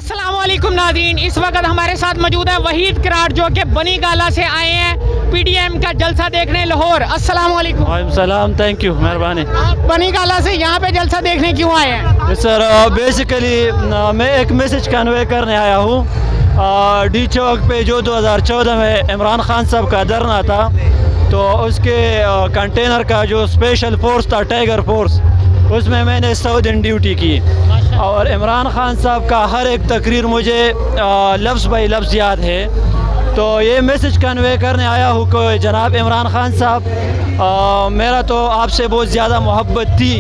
अस्सलाम वालेकुम नाज़रीन, इस वक्त हमारे साथ मौजूद है वहीद करार जो कि बनी गाला से आए हैं पीडीएम का जलसा देखने लाहौर। अस्सलाम वालेकुम। वालेकुम सलाम, थैंक यू, मेहरबानी। आप बनी गाला से यहाँ पे जलसा देखने क्यों आए हैं? सर बेसिकली मैं एक मैसेज कन्वे करने आया हूँ। डी चौक पे जो 2014 में इमरान खान साहब का धरना था, तो उसके कंटेनर का जो स्पेशल फोर्स था टाइगर फोर्स, उसमें मैंने 100 दिन ड्यूटी की और इमरान खान साहब का हर एक तकरीर मुझे लफ्ज़ बाई लफ्ज़ याद है। तो ये मैसेज कन्वे करने आया हूँ कि जनाब इमरान खान साहब, मेरा तो आपसे बहुत ज़्यादा मोहब्बत थी,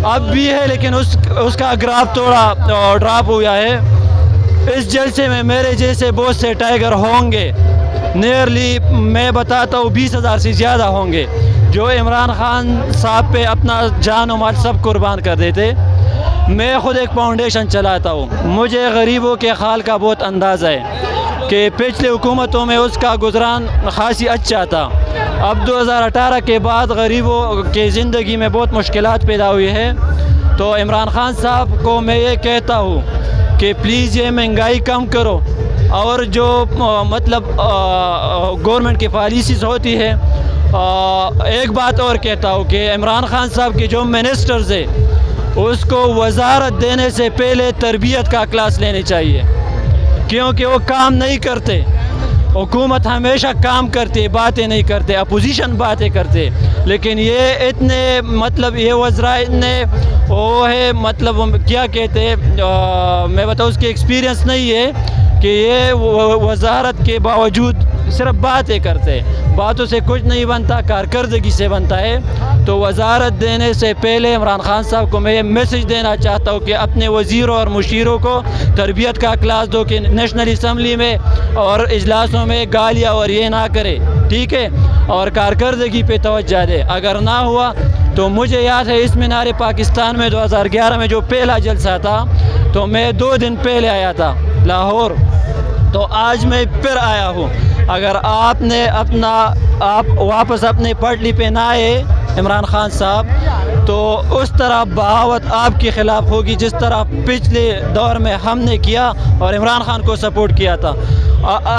अब भी है, लेकिन उसका ग्राफ थोड़ा ड्रॉप हुआ है। इस जलसे में मेरे जैसे बहुत से टाइगर होंगे, नियरली मैं बताता हूँ 20,000 से ज़्यादा होंगे, जो इमरान खान साहब पे अपना जान और माल सब कुर्बान कर देते। मैं ख़ुद एक फाउंडेशन चलाता हूँ, मुझे गरीबों के हाल का बहुत अंदाज़ा है कि पिछले हुकूमतों में उसका गुजरान खासी अच्छा था। अब 2018 के बाद गरीबों के ज़िंदगी में बहुत मुश्किलात पैदा हुई है। तो इमरान खान साहब को मैं ये कहता हूँ कि प्लीज़ ये महंगाई कम करो, और जो मतलब गवर्नमेंट की पॉलिसीज़ होती है। एक बात और कहता हूँ कि इमरान खान साहब के जो मिनिस्टर्स है, उसको वजारत देने से पहले तरबियत का क्लास लेनी चाहिए, क्योंकि वो काम नहीं करते। हुकूमत हमेशा काम करती है, बातें नहीं करते, अपोजिशन बातें करते, लेकिन ये इतने मतलब ये वज़रा इतने वो है, मतलब क्या कहते हैं, मैं बताऊँ, उसकी एक्सपीरियंस नहीं है कि ये वजारत के बावजूद सिर्फ बातें करते हैं। बातों से कुछ नहीं बनता, कारकर्दगी से बनता है। तो वजारत देने से पहले इमरान खान साहब को मैं ये मैसेज देना चाहता हूँ कि अपने वज़ीरों और मुशीरों को तरबियत का क्लास दो कि नेशनल असम्बली में और इजलासों में गालियाँ और ये ना करे, ठीक है, और कारकर्दगी पे तवज्जो दे। अगर ना हुआ तो मुझे याद है इस मीनार पाकिस्तान में 2011 में जो पहला जलसा था, तो मैं 2 दिन पहले आया था लाहौर, तो आज मैं फिर आया हूँ। अगर आपने आप वापस अपने पटरी पे ना आए इमरान खान साहब, तो उस तरह बगावत आपके ख़िलाफ़ होगी जिस तरह पिछले दौर में हमने किया और इमरान खान को सपोर्ट किया था।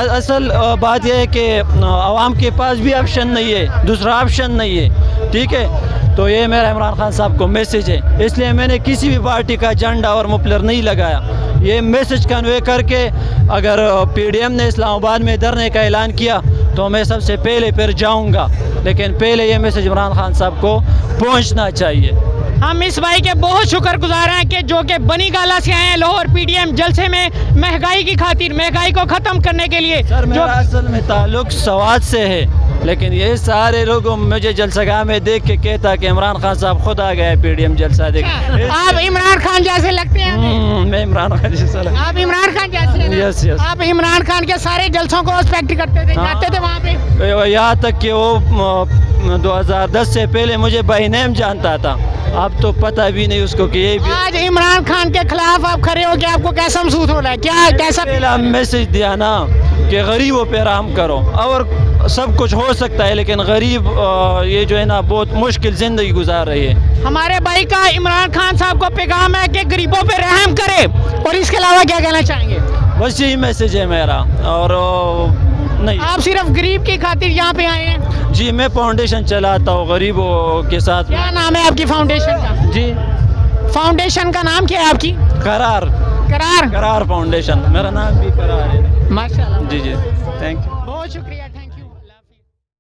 असल बात यह है कि आवाम के पास भी ऑप्शन नहीं है, दूसरा ऑप्शन नहीं है, ठीक है। तो ये मेरा इमरान खान साहब को मैसेज है, इसलिए मैंने किसी भी पार्टी का झंडा और मफलर नहीं लगाया। ये मैसेज कन्वे करके अगर पीडीएम ने इस्लामाबाद में धरने का ऐलान किया तो मैं सबसे पहले फिर जाऊंगा, लेकिन पहले ये मैसेज इमरान खान साहब को पहुंचना चाहिए। हम इस भाई के बहुत शुक्रगुजार हैं कि जो कि बनी गाला से आए हैं लाहौर पीडीएम जलसे में महंगाई की खातिर, महंगाई को ख़त्म करने के लिए। सर मेरा असल में ताल्लुक सवाद से है, लेकिन ये सारे लोग मुझे जलसगाह में देख के कहता कि इमरान खान साहब खुद आ गए पीडीएम जलसा देख। आप इमरान खान जैसे लगते हैं। मैं इमरान खान जैसा आप इमरान खान जैसे हैं। Yes yes. आप इमरान खान के सारे जलसों को रिस्पेक्ट करते थे, जाते थे वहाँ पे। यहाँ तक कि वो 2010 से पहले मुझे बाई नेम जानता था, अब तो पता भी नहीं उसको कि ये भी। आज इमरान खान के खिलाफ आप खड़े हो के आपको कैसा महसूस हो रहा है? क्या कैसा पहला मैसेज दिया ना कि गरीबों पे रहम करो, और सब कुछ हो सकता है, लेकिन गरीब ये जो है ना बहुत मुश्किल ज़िंदगी गुजार रही है। हमारे भाई का इमरान खान साहब को पैगाम है कि गरीबों पे रहम करे, और इसके अलावा क्या कहना चाहेंगे? बस यही मैसेज है मेरा, और नहीं। आप सिर्फ गरीब की खातिर यहाँ पे आए हैं? जी, मैं फाउंडेशन चलाता हूँ गरीबों के साथ। क्या नाम है आपकी फाउंडेशन का? जी, फाउंडेशन का नाम क्या है आपकी? करार करार फाउंडेशन, मेरा नाम भी करार है। माशाल्लाह। जी जी, थैंक यू। बहुत शुक्रिया।